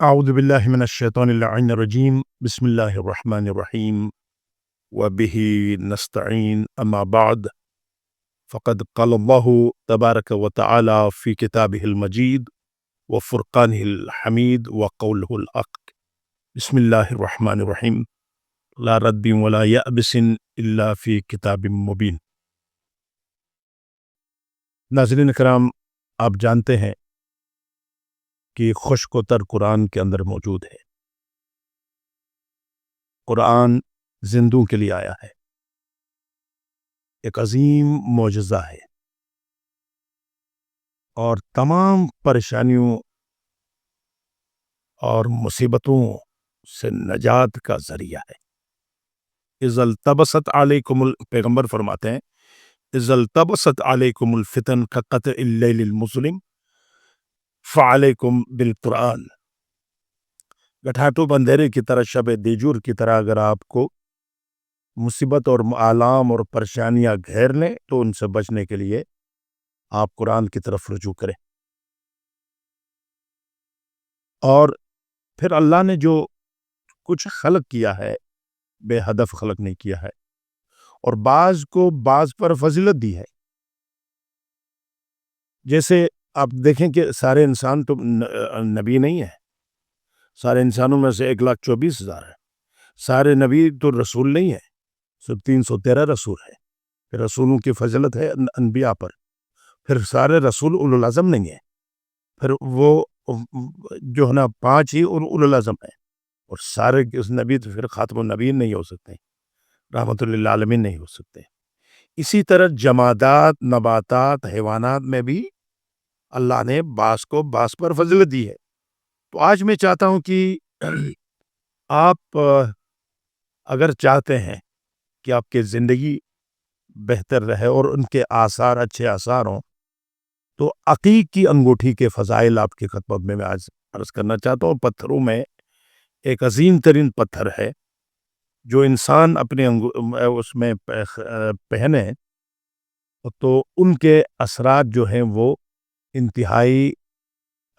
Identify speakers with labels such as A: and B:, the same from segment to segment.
A: اعوذ باللہ من الشیطان اللعین الرجیم بسم اللہ الرحمن الرحیم وبہ نستعین اما بعد فقد قال اللہ تبارک وتعالی فی کتابہ المجید وفرقانہ الحمید وقولہ الحق بسم اللہ الرحمن الرحیم لا رد ولا یأبس الا فی کتاب مبین۔ ناظرین کرام، آپ جانتے ہیں کہ خشک و تر قرآن کے اندر موجود ہے۔ قرآن زندوں کے لیے آیا ہے، ایک عظیم معجزہ ہے اور تمام پریشانیوں اور مصیبتوں سے نجات کا ذریعہ ہے۔ اذ التبست علیکم پیغمبر فرماتے ہیں اذ التبست علیکم الفتن کقطع اللیل المظلم فعلیکم بالقرآن۔ گٹھاٹو اندھیرے کی طرح، شب دیجور کی طرح اگر آپ کو مصیبت اور آلام اور پریشانیاں گھیر لیں تو ان سے بچنے کے لیے آپ قرآن کی طرف رجوع کریں۔ اور پھر اللہ نے جو کچھ خلق کیا ہے بے ہدف خلق نہیں کیا ہے، اور بعض کو بعض پر فضیلت دی ہے۔ جیسے آپ دیکھیں کہ سارے انسان تو نبی نہیں ہیں، سارے انسانوں میں سے 1,24,000 ہیں۔ سارے نبی تو رسول نہیں ہیں، صرف 313 رسول ہیں۔ پھر رسولوں کی فضیلت ہے انبیاء پر۔ پھر سارے رسول اولو العزم نہیں ہیں، پھر وہ جو ہے نا 5 ہی اولو العزم ہیں، اور سارے نبی تو پھر خاتم النبیین نہیں ہو سکتے، رحمت للعالمین نہیں ہو سکتے۔ اسی طرح جمادات، نباتات، حیوانات میں بھی اللہ نے بعض کو بعض پر فضیلت دی ہے۔ تو آج میں چاہتا ہوں کہ آپ اگر چاہتے ہیں کہ آپ کی زندگی بہتر رہے اور ان کے آثار اچھے آثار ہوں، تو عقیق کی انگوٹھی کے فضائل آپ کی خدمت میں آج عرض کرنا چاہتا ہوں۔ پتھروں میں ایک عظیم ترین پتھر ہے جو انسان اپنے اس میں پہنے تو ان کے اثرات جو ہیں وہ انتہائی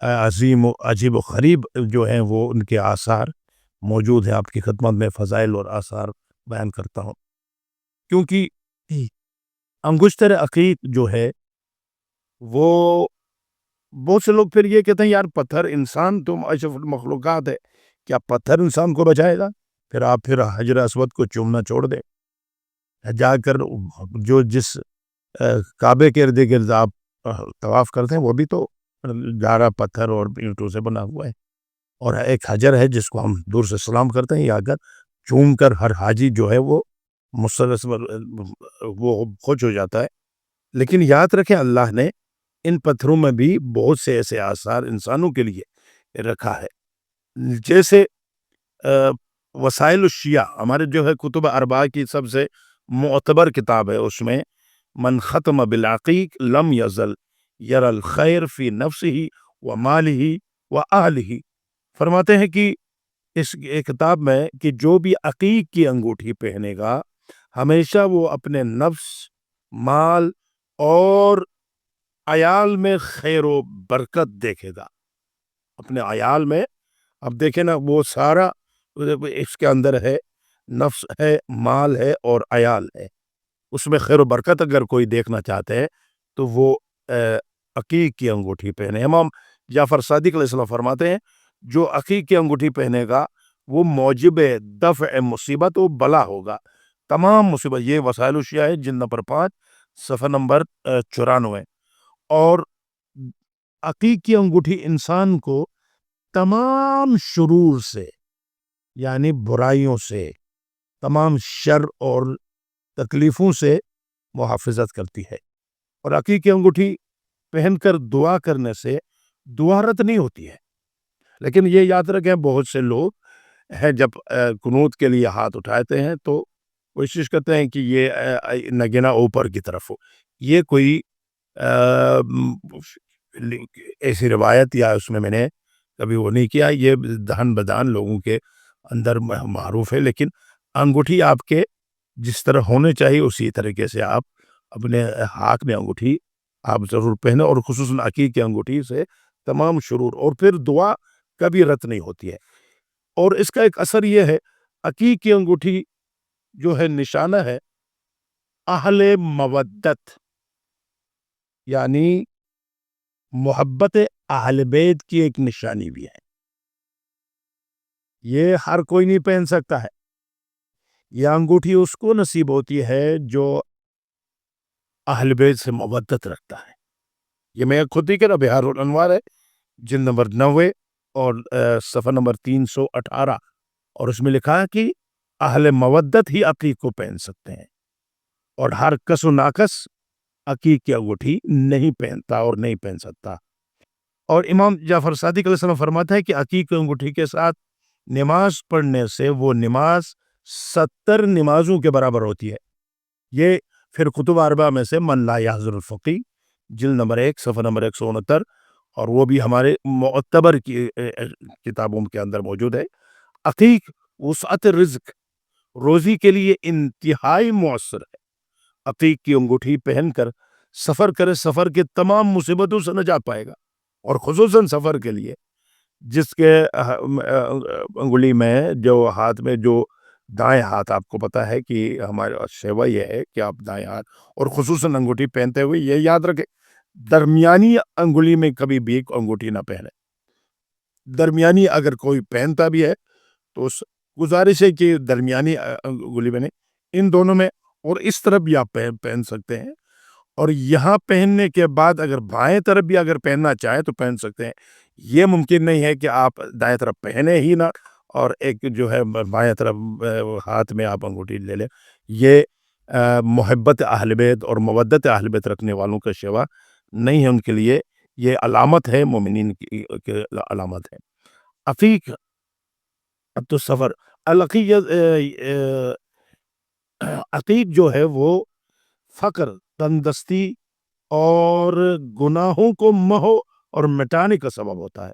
A: عظیم و عجیب و غریب جو ہیں، وہ ان کے آثار موجود ہیں۔ آپ کی خدمت میں فضائل اور آثار بیان کرتا ہوں، کیونکہ انگشتر عقیق جو ہے وہ بہت سے لوگ پھر یہ کہتے ہیں یار پتھر، انسان تو اشرف المخلوقات ہے، کیا پتھر انسان کو بچائے گا؟ پھر حجر اسود کو چومنا چھوڑ دے، جا کر جو جس کعبے کے ارد گرد آپ طواف کرتے ہیں وہ بھی تو گارا پتھر اور اینٹوں سے بنا ہوا ہے، اور ایک حجر ہے جس کو ہم دور سے سلام کرتے ہیں، یا اگر چوم کر ہر حاجی جو ہے وہ وہ خوش ہو جاتا ہے۔ لیکن یاد رکھیں اللہ نے ان پتھروں میں بھی بہت سے ایسے آثار انسانوں کے لیے رکھا ہے، جیسے وسائل الشیعہ ہمارے جو ہے کتب اربعہ کی سب سے معتبر کتاب ہے، اس میں من ختم بالعقیق لم یزل یر الخیر فی نفسہ و مالہ و اہلہ۔ فرماتے ہیں کہ اس کتاب میں کہ جو بھی عقیق کی انگوٹھی پہنے گا ہمیشہ وہ اپنے نفس، مال اور عیال میں خیر و برکت دیکھے گا۔ اپنے عیال میں اب دیکھیں نا، وہ سارا اس کے اندر ہے، نفس ہے، مال ہے اور عیال ہے، اس میں خیر و برکت اگر کوئی دیکھنا چاہتے ہیں تو وہ عقیق کی انگوٹھی پہنے۔ امام جعفر صادق علیہ السلام فرماتے ہیں جو عقیق کی انگوٹھی پہنے گا وہ موجب دفع مصیبت و بلا ہوگا، تمام مصیبت۔ یہ وسائل الشیعہ ہے، جلد نمبر 5، صفحہ نمبر 94۔ اور عقیق کی انگوٹھی انسان کو تمام شرور سے، یعنی برائیوں سے، تمام شر اور تکلیفوں سے محافظت کرتی ہے۔ اور عقیق کی انگوٹھی پہن کر دعا کرنے سے دعا رد نہیں ہوتی ہے۔ لیکن یہ یاد رکھیں بہت سے لوگ ہیں جب قنوت کے لیے ہاتھ اٹھاتے ہیں تو کوشش کرتے ہیں کہ یہ نگینا اوپر کی طرف ہو۔ یہ کوئی ایسی روایت یا اس میں نے کبھی وہ نہیں کیا، یہ دہن بدان لوگوں کے اندر معروف ہے۔ لیکن انگوٹھی آپ کے جس طرح ہونے چاہیے اسی طریقے سے آپ اپنے ہاتھ میں انگوٹھی آپ ضرور پہنے، اور خصوصاً عقیق کی انگوٹھی سے تمام شرور۔ اور پھر دعا کبھی رت نہیں ہوتی ہے۔ اور اس کا ایک اثر یہ ہے، عقیق کی انگوٹھی جو ہے نشانہ ہے اہل مودت، یعنی محبت اہل بیت کی ایک نشانی بھی ہے۔ یہ ہر کوئی نہیں پہن سکتا ہے، یہ انگوٹھی اس کو نصیب ہوتی ہے جو اہل بیت سے مودت رکھتا ہے۔ یہ میں خود ہی کہہ بہار الانوار ہے، جلد نمبر 90 اور صفحہ نمبر 318، اور اس میں لکھا ہے کہ اہل مودت ہی عقیق کو پہن سکتے ہیں، اور ہر کس و ناکس عقیق کی انگوٹھی نہیں پہنتا اور نہیں پہن سکتا۔ اور امام جعفر صادق علیہ السلام فرماتا ہے کہ عقیق کی انگوٹھی کے ساتھ نماز پڑھنے سے وہ نماز 70 نمازوں کے برابر ہوتی ہے۔ یہ پھر کتب اربعہ میں سے من لا یحضر الفقی، جلد نمبر 1 صفحہ نمبر 169، اور وہ بھی ہمارے معتبر کی کتابوں کے اندر موجود ہے۔ عقیق وسعت رزق، روزی کے لیے انتہائی مؤثر ہے۔ عقیق کی انگوٹھی پہن کر سفر کرے، سفر کے تمام مصیبتوں سے نجات پائے گا، اور خصوصاً سفر کے لیے جس کے انگلی میں جو ہاتھ میں جو دائیں ہاتھ، آپ کو پتا ہے کہ ہمارا شیوا یہ ہے کہ آپ دائیں ہاتھ اور خصوصاً انگوٹھی پہنتے ہوئے یہ یاد رکھیں، درمیانی انگلی میں کبھی بھی انگوٹھی نہ پہنے۔ درمیانی اگر کوئی پہنتا بھی ہے تو اس گزارش ہے کہ درمیانی انگلی میں نہیں، ان دونوں میں، اور اس طرف بھی آپ پہن سکتے ہیں، اور یہاں پہننے کے بعد اگر بائیں طرف بھی اگر پہننا چاہیں تو پہن سکتے ہیں۔ یہ ممکن نہیں ہے کہ آپ دائیں طرف پہنے ہی نہ اور ایک جو ہے بائیں طرف ہاتھ میں آپ انگوٹھی لے لیں۔ یہ محبت اہل بیت اور مودت اہل بیت رکھنے والوں کا شیوا نہیں ہے، ان کے لیے یہ علامت ہے، مومنین کی علامت ہے۔ عقیق اب تو سفر العقیق، عقیق جو ہے وہ فقر، تندرستی اور گناہوں کو محو اور مٹانے کا سبب ہوتا ہے۔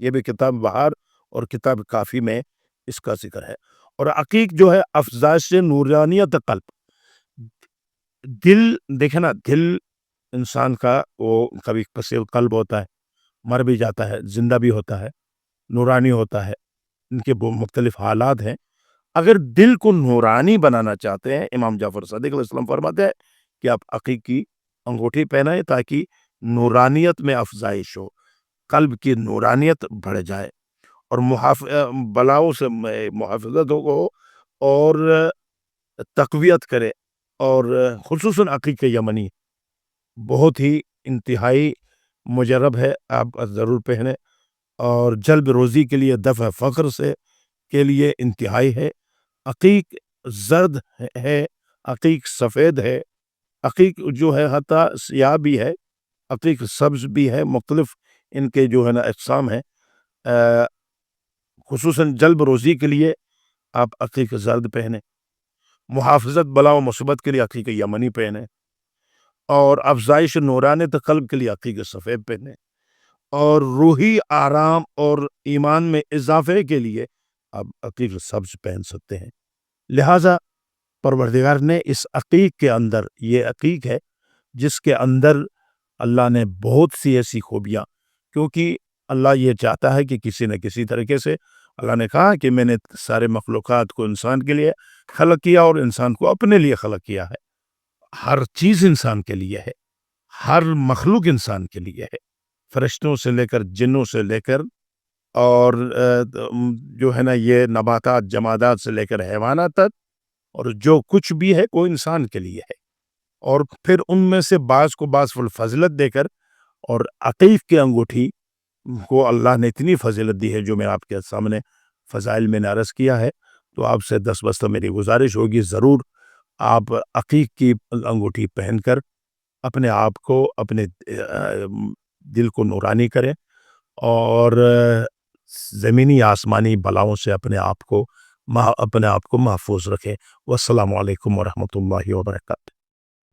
A: یہ بھی کتاب بہار اور کتاب کافی میں اس کا ذکر ہے۔ اور عقیق جو ہے افزائش نورانیت قلب، دل دیکھیں نا، دل انسان کا وہ کبھی قصیر قلب ہوتا ہے، مر بھی جاتا ہے، زندہ بھی ہوتا ہے، نورانی ہوتا ہے، ان کے مختلف حالات ہیں۔ اگر دل کو نورانی بنانا چاہتے ہیں، امام جعفر صادق علیہ السلام فرماتے ہیں کہ آپ عقیق کی انگوٹھی پہنائیں تاکہ نورانیت میں افزائش ہو، قلب کی نورانیت بڑھ جائے، اور بلاؤں سے محافظت ہو، اور تقویت کرے۔ اور خصوصاً عقیق یمنی بہت ہی انتہائی مجرب ہے، آپ ضرور پہنیں، اور جلب روزی کے لیے، دفع فقر سے کے لیے انتہائی ہے۔ عقیق زرد ہے، عقیق سفید ہے، عقیق جو ہے حتیٰ سیاہ بھی ہے، عقیق سبز بھی ہے، مختلف ان کے جو ہے نا اقسام ہیں۔ خصوصاً جلب روزی کے لیے آپ عقیق زرد پہنیں، محافظت بلا و مصیبت کے لیے عقیق یمنی پہنیں، اور افزائش نورانیت قلب کے لیے عقیق سفید پہنیں، اور روحی آرام اور ایمان میں اضافے کے لیے آپ عقیق سبز پہن سکتے ہیں۔ لہٰذا پروردگار نے اس عقیق کے اندر، یہ عقیق ہے جس کے اندر اللہ نے بہت سی ایسی خوبیاں، کیونکہ اللہ یہ چاہتا ہے کہ کسی نہ کسی طریقے سے، اللہ نے کہا کہ میں نے سارے مخلوقات کو انسان کے لیے خلق کیا اور انسان کو اپنے لیے خلق کیا ہے۔ ہر چیز انسان کے لیے ہے، ہر مخلوق انسان کے لیے ہے، فرشتوں سے لے کر جنوں سے لے کر، اور جو ہے نا یہ نباتات جمادات سے لے کر حیوانات تک، اور جو کچھ بھی ہے وہ انسان کے لیے ہے۔ اور پھر ان میں سے بعض کو بعض فضیلت دے کر، اور عقیق کی انگوٹھی کو اللہ نے اتنی فضیلت دی ہے جو میں آپ کے سامنے فضائل میں عرض کیا ہے۔ تو آپ سے دست میری گزارش ہوگی، ضرور آپ عقیق کی انگوٹھی پہن کر اپنے آپ کو، اپنے دل کو نورانی کریں، اور زمینی آسمانی بلاؤں سے اپنے آپ کو محفوظ رکھیں۔ والسلام علیکم ورحمۃ اللہ وبرکاتہ۔